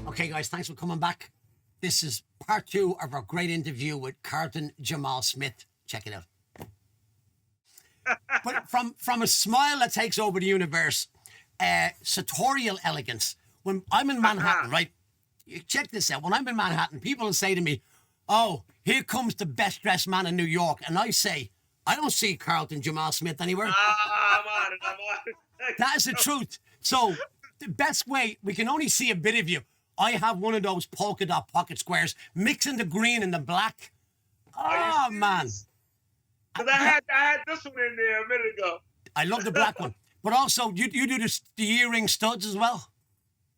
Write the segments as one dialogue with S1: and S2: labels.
S1: Okay, guys, thanks for coming back. This is part 2 of our great interview with Carlton Jamal Smith. Check it out. But from a smile that takes over the universe, sartorial elegance. When I'm in Manhattan, right? Check this out. When I'm in Manhattan, people will say to me, "Oh, here comes the best dressed man in New York," and I say, "I don't see Carlton Jamal Smith anywhere."
S2: I'm on it.
S1: That is the truth. So the best way, we can only see a bit of you. I have one of those polka dot pocket squares, mixing the green and the black. Oh, man.
S2: Because I had this one in there a minute ago.
S1: I love the black one. But also, you do the earring studs as well?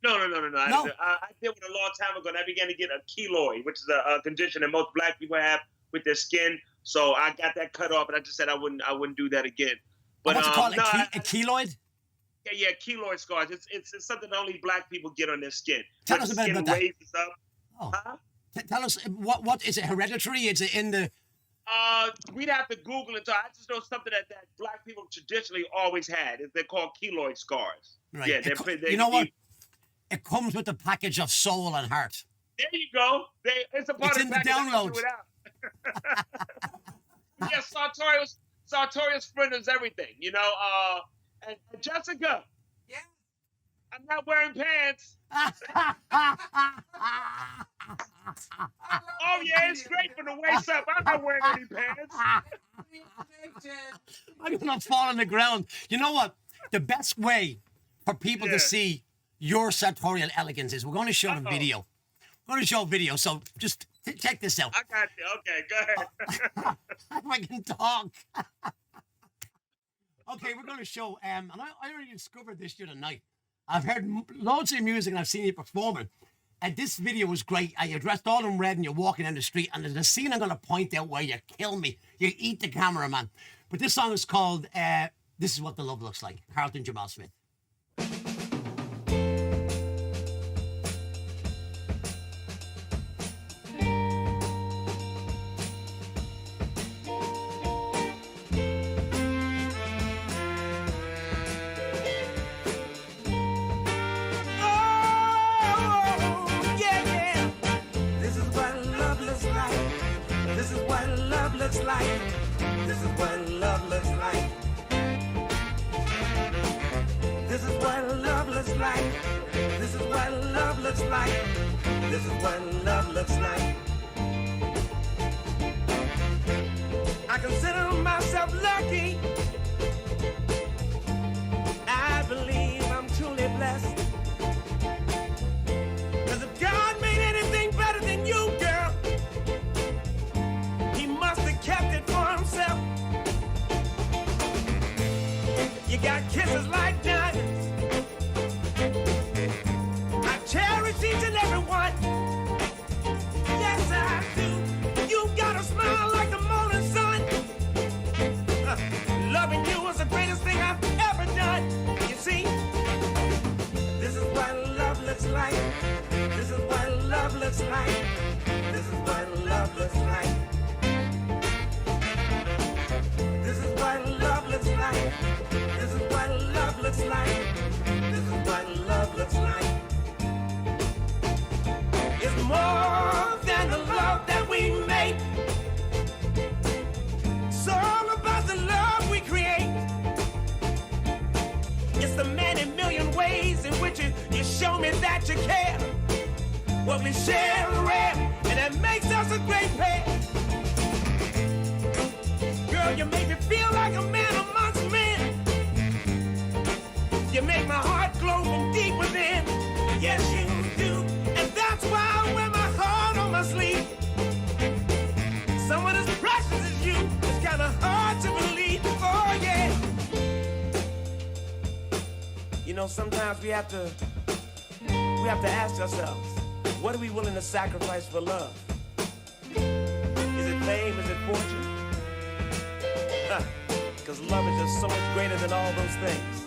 S2: No.
S1: No?
S2: I did one a long time ago, and I began to get a keloid, which is a condition that most black people have with their skin. So I got that cut off, and I just said I wouldn't do that again. But
S1: what's it called? A keloid?
S2: Yeah, keloid scars. It's something only black people get on their skin.
S1: Tell us about that.
S2: Raises up.
S1: Oh. Huh? Tell us, what is it hereditary? Is it in the...
S2: We'd have to Google it. I just know something that black people traditionally always had. They're called keloid scars.
S1: Right.
S2: Yeah,
S1: you know what? It comes with the package of soul and heart.
S2: There you go. It's a part
S1: it's
S2: of
S1: in the downloads.
S2: Yeah, sartorial sprinters, everything. You know, and Jessica.
S3: Yeah.
S2: I'm not wearing pants. Oh yeah, it's great from the waist up. I'm not wearing any pants.
S1: I'm gonna fall on the ground. You know what? The best way for people to see your sartorial elegance is we're going to show a video. We're going to show a video. So just check this out.
S2: I got you. Okay, go ahead.
S1: If I can talk. Okay, we're going to show, and I already discovered this the other night. I've heard loads of music and I've seen you performing. And this video was great. And you're dressed all in red and you're walking down the street. And there's a scene I'm going to point out where you kill me. You eat the cameraman. But this song is called This Is What the Love Looks Like. Carlton Jamal Smith.
S4: Looks like. This is what love looks like. This is what love looks like. This is what love looks like. This is what love looks like. I consider myself lucky. I believe I'm truly blessed. 'Cause if God made anything better than you, girl, kept it for himself. You got kisses like diamonds. I cherish each and every one. Yes, I do. You got a smile like the morning sun. Loving you was the greatest thing I've ever done. You see, this is what love looks like. This is what love looks like. This is what love looks like. This is what love looks like. This is what love looks like. This is what love looks like. It's more than the love that we make. It's all about the love we create. It's the many million ways in which you show me that you care. What we share and rare, and it makes us a great pair. Girl, you make me feel like a man amongst men. You make my heart glow from deep within. Yes, you do. And that's why I wear my heart on my sleeve. Someone as precious as you, it's kind of hard to believe. Oh, yeah. You know, sometimes we have to ask ourselves, what are we willing to sacrifice for love? Is it fame? Is it fortune? Because love is just so much greater than all those things.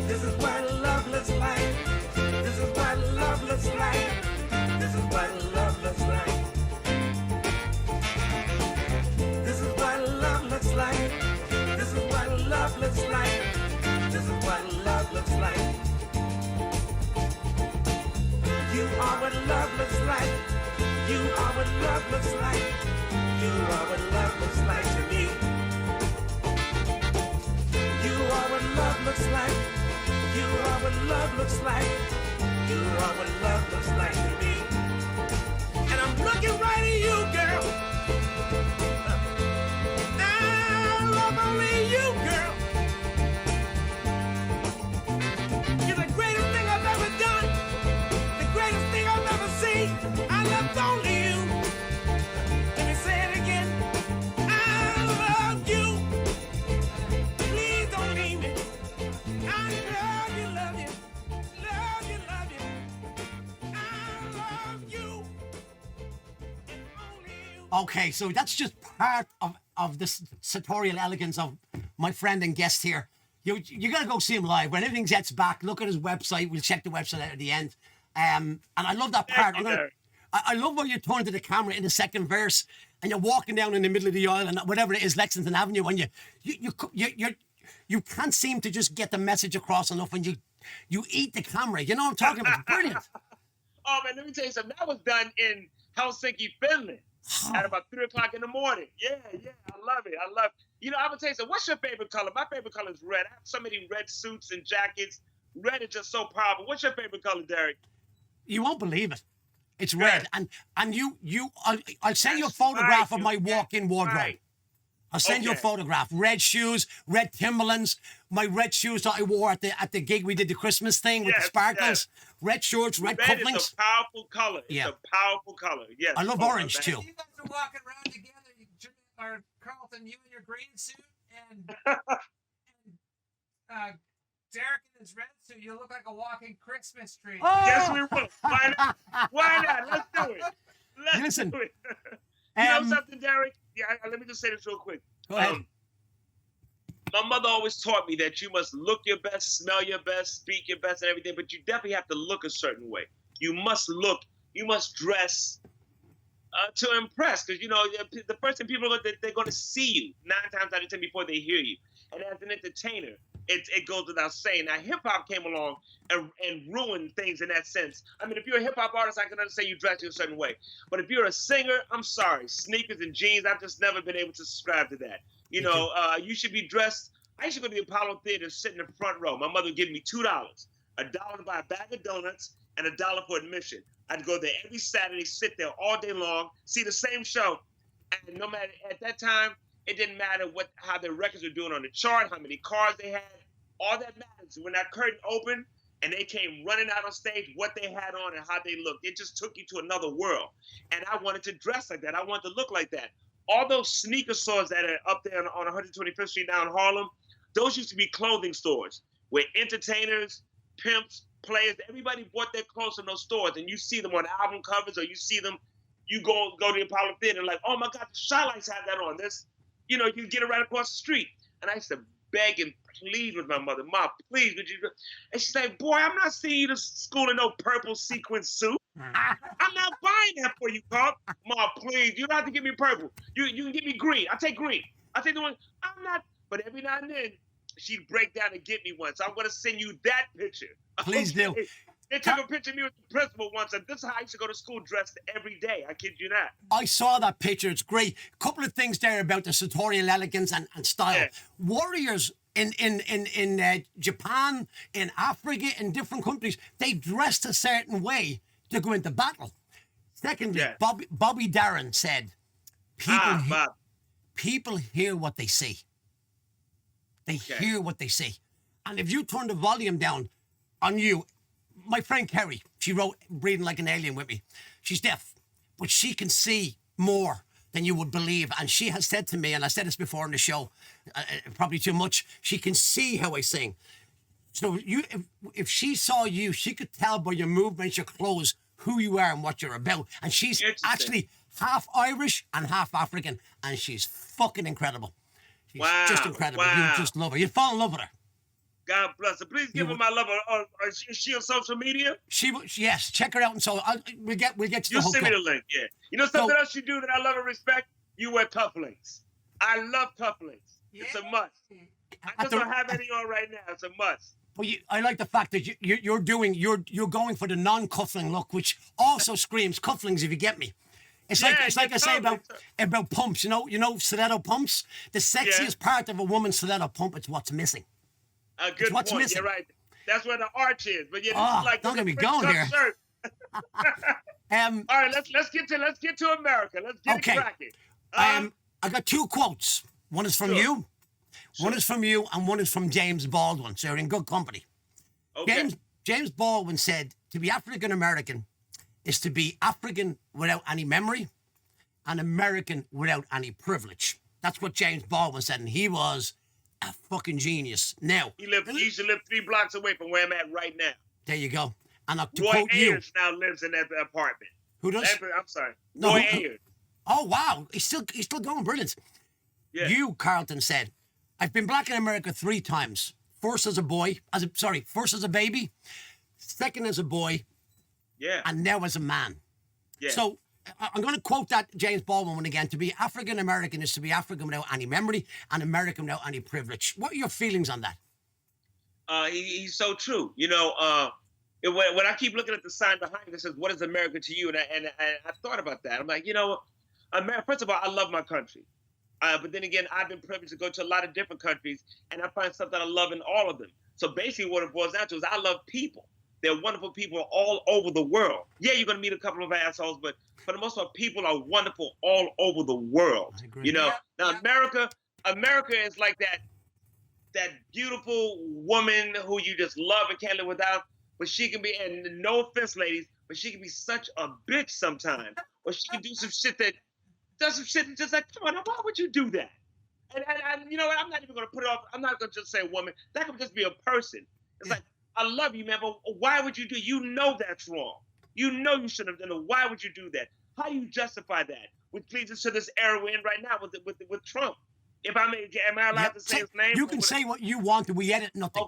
S4: This is what love looks like. This is what love looks like. This is are what love looks like. You are what love looks like. You are what love looks like to me. You are what love looks like. You are what love looks like. You are what love looks like to me. And I'm looking right at you, girl. I love only you, girl. You're the greatest thing I've ever done. The greatest thing I've ever seen. I love only you. Let me say it again. I love you. Please don't leave me. I love you, love you. Love you, love you. I love you. And only you.
S1: Okay, so that's just part of this sartorial elegance of my friend and guest here. You gotta go see him live. When everything gets back, look at his website. We'll check the website out at the end. And I love that part. I love when you turn to the camera in the second verse and you're walking down in the middle of the aisle and whatever it is, Lexington Avenue, and you can't seem to just get the message across enough, and you eat the camera. You know what I'm talking about? It's brilliant.
S2: Oh man, let me tell you something. That was done in Helsinki, Finland, at about 3 o'clock in the morning. Yeah, I love it. You know, I'm gonna tell you something. What's your favorite color? My favorite color is red. I have so many red suits and jackets. Red is just so powerful. What's your favorite color, Derek?
S1: You won't believe it. It's red, and I'll send you a photograph of my walk-in wardrobe.
S2: Right.
S1: I'll send you a photograph. Red shoes, red Timberlands, my red shoes that I wore at the gig we did, the Christmas thing with the sparkles. Red shorts, red
S2: Red
S1: couplings.
S2: is a powerful color. It's a powerful color. Yes.
S1: I love orange too.
S3: You guys are walking around together. Or Carlton, you in your green suit, and Derek in his red suit. You look like a walking Christmas tree.
S1: Oh!
S2: Yes, we will. Why not? Why not? Let's do it. Let's do it. You know something, Derek? Yeah, let me just say this real quick.
S1: Go ahead.
S2: My mother always taught me that you must look your best, smell your best, speak your best, and everything, but you definitely have to look a certain way. You must look, you must dress to impress, because, you know, the first thing people are they're going to see you 9 times out of 10 before they hear you. And as an entertainer, it goes without saying. Now, hip-hop came along and ruined things in that sense. I mean, if you're a hip-hop artist, I can understand you dress in a certain way. But if you're a singer, I'm sorry. Sneakers and jeans, I've just never been able to subscribe to that. You know, you should be dressed. I used to go to the Apollo Theater, sit in the front row. My mother would give me $2, $1 to buy a bag of donuts, and $1 for admission. I'd go there every Saturday, sit there all day long, see the same show. And no matter, at that time, it didn't matter how their records were doing on the chart, how many cars they had. All that matters. When that curtain opened and they came running out on stage, what they had on and how they looked, it just took you to another world. And I wanted to dress like that. I wanted to look like that. All those sneaker stores that are up there on 125th Street down in Harlem, those used to be clothing stores where entertainers, pimps, players, everybody bought their clothes from those stores. And you see them on album covers, or you see them, you go to the Apollo Theater and like, oh my God, the Shy-Lights have that on. This, you know, you get it right across the street. And I used to beg and plead with my mother, Mom, please, would you? And she's like, boy, I'm not sending you to school in no purple sequin suit. I'm not buying that for you, Carl. Mom, please, you don't have to give me purple. You can give me green. I'll take green. I'll take the one. I'm not, but every now and then, she'd break down and get me one. So I'm going to send you that picture.
S1: Please do.
S2: They took a picture of me with the principal once, and this is how I used to go to school dressed every day. I kid you not.
S1: I saw that picture. It's great. A couple of things there about the sartorial elegance and style. Yeah. Warriors in Japan, in Africa, in different countries, they dressed a certain way to go into battle. Secondly, Bobby Darin said, people hear what they see. They hear what they see. And if you turn the volume down on you, my friend Kerry, she wrote Breathing Like an Alien with me. She's deaf, but she can see more than you would believe. And she has said to me, and I said this before in the show, probably too much, she can see how I sing. So if she saw you, she could tell by your movements, your clothes, who you are and what you're about. And she's actually half Irish and half African, and she's fucking incredible. She's just incredible. You just love her. You'd fall in love with her.
S2: God bless her. Please give her my love. Is she on social media?
S1: Yes. Check her out. And so we'll get you the whole
S2: send me the link. Yeah. You know something else you do that I love and respect? You wear cufflinks. I love cufflinks. Yeah. It's a must. I just don't have any on right now. It's a must.
S1: But I like the fact that you're going for the non-cuffling look, which also screams cufflings. If you get me, it's like I say about pumps. You know, stiletto pumps. The sexiest part of a woman's stiletto pump is what's missing.
S2: A good
S1: what's
S2: point.
S1: missing.
S2: You're right. That's where the arch is. But yeah, this is like
S1: don't get me going here.
S2: Shirt. All right, let's get to America. Let's get it cracking.
S1: I got two quotes. One is from you. One is from you, and one is from James Baldwin. So you're in good company.
S2: Okay.
S1: James Baldwin said, to be African American is to be African without any memory and American without any privilege. That's what James Baldwin said, and he was a fucking genius. Now,
S2: he used to live 3 blocks away from where I'm at right now.
S1: There you go. And to
S2: Roy
S1: quote
S2: Ayers now lives in that apartment.
S1: Who does?
S2: I'm sorry.
S1: No,
S2: Roy Ayers.
S1: Oh, wow. He's still going. Brilliant.
S2: Yeah.
S1: You, Carlton, said, I've been black in America 3 times. First as a boy, first as a baby, second as a boy, and now as a man.
S2: Yeah.
S1: So I'm going to quote that James Baldwin one again. To be African American is to be African without any memory and American without any privilege. What are your feelings on that?
S2: He's so true. You know, when I keep looking at the sign behind it that says, "What is America to you?" and I thought about that. I'm like, you know, first of all, I love my country. But then again, I've been privileged to go to a lot of different countries, and I find stuff that I love in all of them. So basically what it boils down to is I love people. They're wonderful people all over the world. Yeah, you're going to meet a couple of assholes, but for the most part, people are wonderful all over the world.
S1: I agree.
S2: You know, now
S3: Yeah.
S2: America is like that beautiful woman who you just love and can't live without, but she can be, and no offense, ladies, but she can be such a bitch sometimes, or she can do some shit that does some shit and just like, come on, why would you do that? And you know what? I'm not even going to put it off. I'm not going to just say woman. That could just be a person. It's like, I love you, man, but why would you do? You know that's wrong. You know you shouldn't have done it. Why would you do that? How do you justify that? Which leads us to this era we're in right now with Trump. If I may, am I allowed to say his name?
S1: You can say what you want. We edit nothing.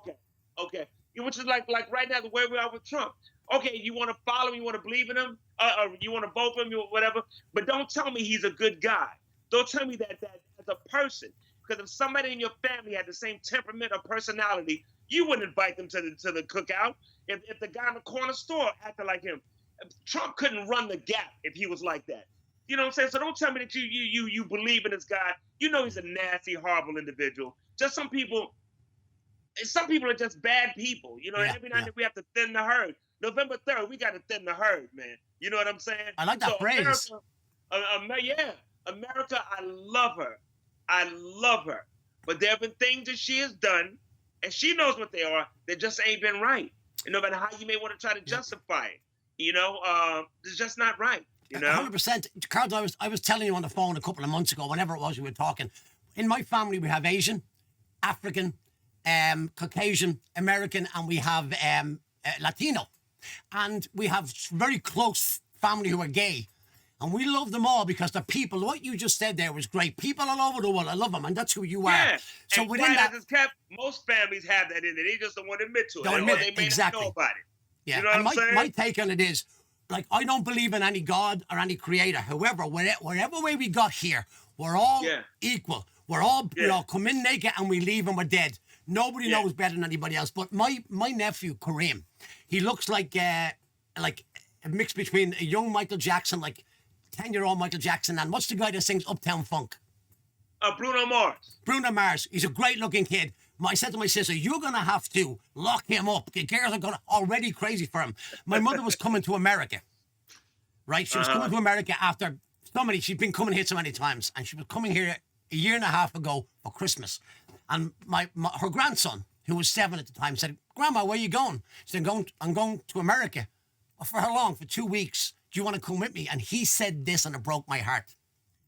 S2: Okay. Which is like right now the way we are with Trump. Okay, you want to follow him, you want to believe in him, or you want to vote for him, whatever. But don't tell me he's a good guy. Don't tell me that as a person. Because if somebody in your family had the same temperament or personality, you wouldn't invite them to the cookout. If the guy in the corner store acted like him, Trump couldn't run the Gap if he was like that. You know what I'm saying? So don't tell me that you believe in this guy. You know he's a nasty, horrible individual. Just some people are just bad people. You know, and every now and then we have to thin the herd. November 3rd, we got to thin the herd, man. You know what I'm saying?
S1: I like that phrase.
S2: America, I love her. I love her. But there have been things that she has done, and she knows what they are, that just ain't been right. And no matter how you may want to try to justify it, you know, it's just not right. You know?
S1: 100%. Carl, I was telling you on the phone a couple of months ago, whenever it was we were talking. In my family, we have Asian, African, Caucasian, American, and we have Latino. And we have very close family who are gay. And we love them all because the people, what you just said there was great. People all over the world, I love them, and that's who you are.
S2: Yeah.
S1: So
S2: and
S1: within that,
S2: most families have that in it. They just don't want to admit to it.
S1: Don't
S2: Or
S1: admit
S2: they may not know about it.
S1: Yeah.
S2: You know what I'm saying?
S1: My take on it is, like, I don't believe in any God or any creator. However, wherever way we got here, we're all equal. We all come in naked and we leave and we're dead. Nobody knows better than anybody else. But my nephew, Kareem, he looks like a mix between a young Michael Jackson, like 10-year-old Michael Jackson, and what's the guy that sings Uptown Funk?
S2: Bruno Mars.
S1: Bruno Mars. He's a great-looking kid. I said to my sister, you're going to have to lock him up. The girls are already crazy for him. My mother was coming to America, right? She was coming to America after she'd been coming here so many times, and she was coming here a year and a half ago for Christmas. And her grandson, who was 7 at the time, said, Grandma, where are you going? She said, I'm going to America. For how long? For 2 weeks. Do you want to come with me? And he said this, and it broke my heart.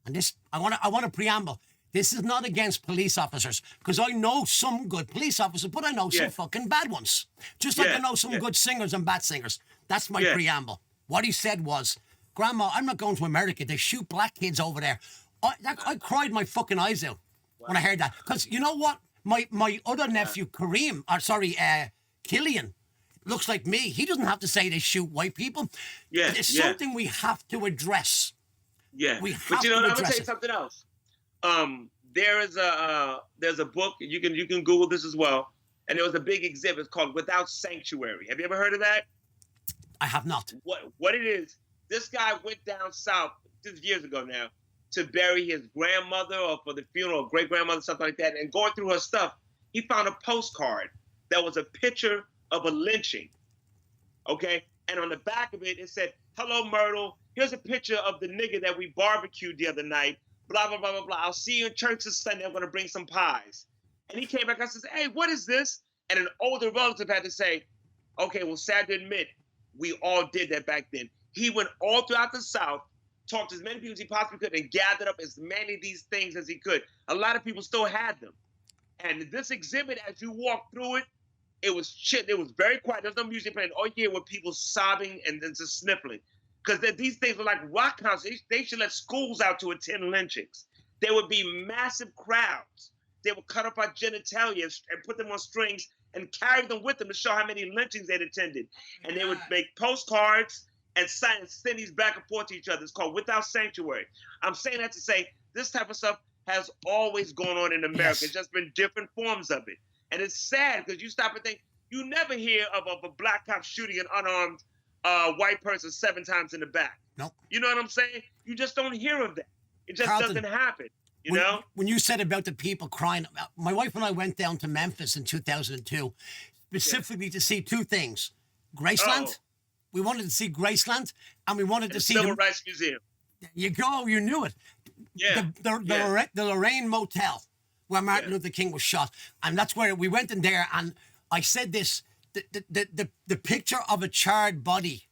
S1: And this, I want to preamble. This is not against police officers, because I know some good police officers, but I know some fucking bad ones. Just like I know some good singers and bad singers. That's my preamble. What he said was, Grandma, I'm not going to America. They shoot black kids over there. I cried my fucking eyes out when I heard that. Because you know what? My other nephew, Killian, looks like me. He doesn't have to say they shoot white people. It's something we have to address.
S2: Yeah.
S1: But
S2: you know, I'm gonna tell you something else. There's a book, you can Google this as well, and there was a big exhibit called Without Sanctuary. Have you ever heard of that?
S1: I have not.
S2: What it is, this guy went down south, this is years ago now, to bury his grandmother or for the funeral, great-grandmother, something like that, and going through her stuff, he found a postcard that was a picture of a lynching, okay? And on the back of it, it said, "Hello, Myrtle. Here's a picture of the nigga that we barbecued the other night. Blah, blah, blah, blah, blah. I'll see you in church this Sunday. I'm going to bring some pies." And he came back and says, "Hey, what is this?" And an older relative had to say, "Okay, well, sad to admit, we all did that back then." He went all throughout the South, talked to as many people as he possibly could, and gathered up as many of these things as he could. A lot of people still had them. And this exhibit, as you walk through it, it was shit. It was very quiet. There's no music playing. All you hear were people sobbing and then just sniffling. Because these things were like rock concerts. They should let schools out to attend lynchings. There would be massive crowds. They would cut up our genitalia and put them on strings and carry them with them to show how many lynchings they'd attended. And they would make postcards and send these back and forth to each other. It's called Without Sanctuary. I'm saying that to say this type of stuff has always gone on in America.
S1: Yes.
S2: It's just been different forms of it. And it's sad because you stop and think, you never hear of a black cop shooting an unarmed white person 7 times in the back.
S1: Nope.
S2: You know what I'm saying? You just don't hear of that. It just
S1: Carlton,
S2: doesn't happen. You know?
S1: When you said about the people crying, my wife and I went down to Memphis in 2002, specifically to see 2 things. Graceland.
S2: Oh.
S1: We wanted to see Graceland, and we wanted
S2: And
S1: to
S2: the
S1: see
S2: Civil Rights Museum.
S1: You go, you knew it.
S2: Yeah.
S1: The Lorraine Motel, where Martin Luther King was shot, and that's where we went in there. And I said this: the picture of a charred body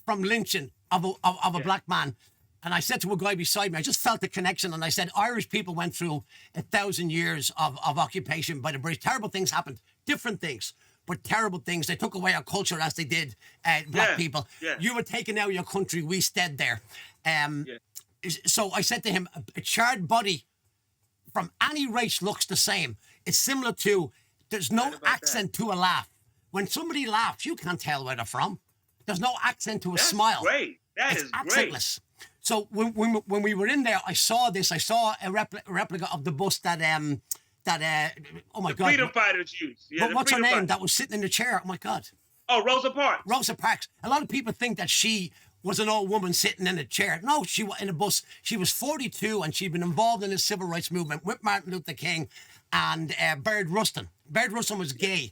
S1: from lynching of a black man. And I said to a guy beside me, I just felt the connection, and I said, Irish people went through 1,000 years of occupation by the British. Terrible things happened, different things, but terrible things. They took away our culture as they did black people.
S2: Yeah.
S1: You were taking out your country, we stayed there. So I said to him, a charred body from any race looks the same. It's similar to, there's no accent to a laugh. When somebody laughs, you can't tell where they're from. There's no accent to a smile.
S2: Great. That
S1: it's
S2: is
S1: accentless. So when we were in there, I saw this. I saw a replica of the bus that oh my God.
S2: Freedom fighters used. Yeah,
S1: but what's her
S2: freedom
S1: name?
S2: fighters.
S1: That was sitting in the chair. Oh my God.
S2: Oh, Rosa Parks.
S1: Rosa Parks. A lot of people think that she was an old woman sitting in a chair. No, she was in a bus. She was 42 and she'd been involved in the civil rights movement with Martin Luther King and Baird Rustin. Baird Rustin was gay,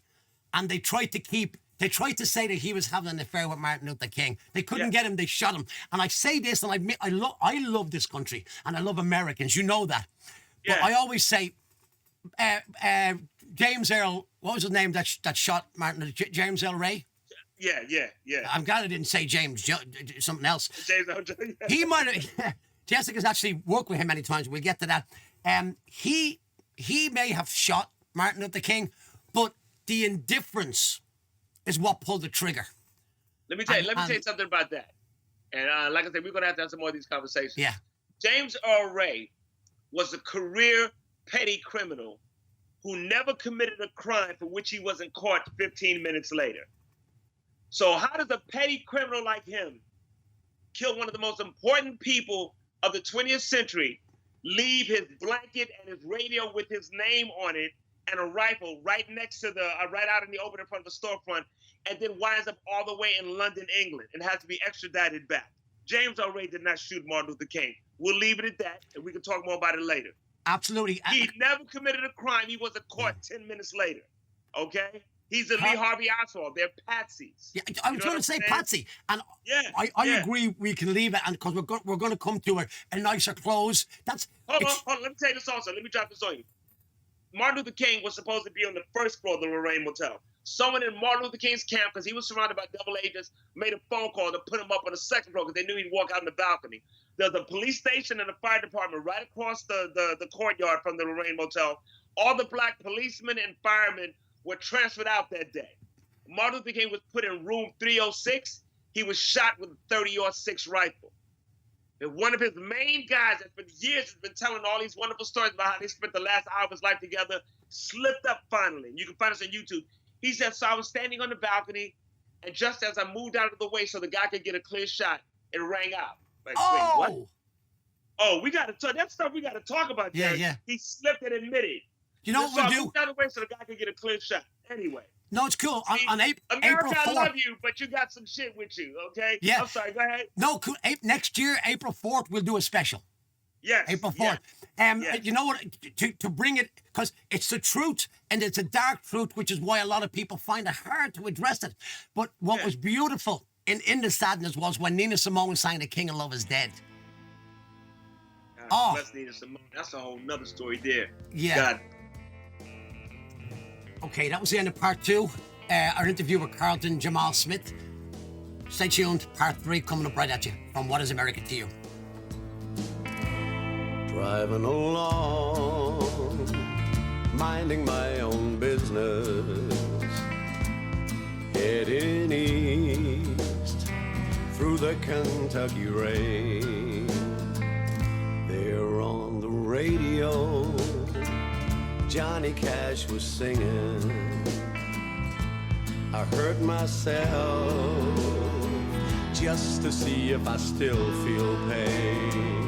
S1: and they tried to say that he was having an affair with Martin Luther King. They couldn't get him. They shot him. And I say this, and I love this country, and I love Americans. You know that.
S2: Yeah.
S1: But I always say, James Earl, what was his name that shot Martin? James Earl Ray?
S2: Yeah.
S1: I'm glad I didn't say James, something else.
S2: James Earl Ray.
S1: He might have, Jessica's actually worked with him many times. We'll get to that. He may have shot Martin Luther King, but the indifference is what pulled the trigger.
S2: Let me tell you something about that. And like I said, we're going to have some more of these conversations.
S1: Yeah.
S2: James Earl Ray was a career petty criminal who never committed a crime for which he wasn't caught 15 minutes later. So how does a petty criminal like him kill one of the most important people of the 20th century, leave his blanket and his radio with his name on it and a rifle right next to right out in the open in front of the storefront, and then winds up all the way in London, England, and has to be extradited back? James Earl Ray did not shoot Martin Luther King. We'll leave it at that, and we can talk more about it later.
S1: Absolutely.
S2: He never committed a crime. He wasn't caught 10 minutes later. Okay? He's a Lee Harvey Oswald. They're patsies.
S1: Yeah, I was going to say patsy, and I agree. We can leave it, and because we're going to come to a nicer close.
S2: Hold on. Let me tell you this also. Let me drop this on you. Martin Luther King was supposed to be on the first floor of the Lorraine Motel. Someone in Martin Luther King's camp, because he was surrounded by double agents, made a phone call to put him up on the second floor because they knew he'd walk out in the balcony. There's a police station and a fire department right across the courtyard from the Lorraine Motel. All the black policemen and firemen were transferred out that day. Martin Luther King was put in room 306. He was shot with a 30-06 rifle. And one of his main guys that for years has been telling all these wonderful stories about how they spent the last hour of his life together slipped up finally. You can find us on YouTube. He said, so I was standing on the balcony, and just as I moved out of the way so the guy could get a clear shot, it rang out. Like, wait, what? Oh, we got to talk. That's stuff we got to talk about, Jerry.
S1: Yeah.
S2: He slipped and admitted.
S1: You know what
S2: So I
S1: we'll do?
S2: moved out of the way so the guy can get a clear shot. Anyway.
S1: No, it's cool.
S2: See,
S1: On April
S2: America, I
S1: 4th.
S2: love you, but you got some shit with you, okay?
S1: Yeah.
S2: I'm sorry, go ahead.
S1: No, cool. Next year, April 4th, we'll do a special.
S2: Yes.
S1: April 4th.
S2: Yes.
S1: You know what? To bring it, because it's the truth, and it's a dark truth, which is why a lot of people find it hard to address it. But what was beautiful in the sadness was when Nina Simone sang The King of Love is Dead.
S2: God bless Nina Simone. That's a whole nother story there.
S1: Yeah.
S2: God.
S1: Okay, that was the end of part 2. Our interview with Carlton Jamal Smith. Stay tuned. Part 3 coming up right at you from What Is America to You.
S5: Driving along, minding my own business, heading east through the Kentucky rain. There on the radio, Johnny Cash was singing. I heard myself just to see if I still feel pain.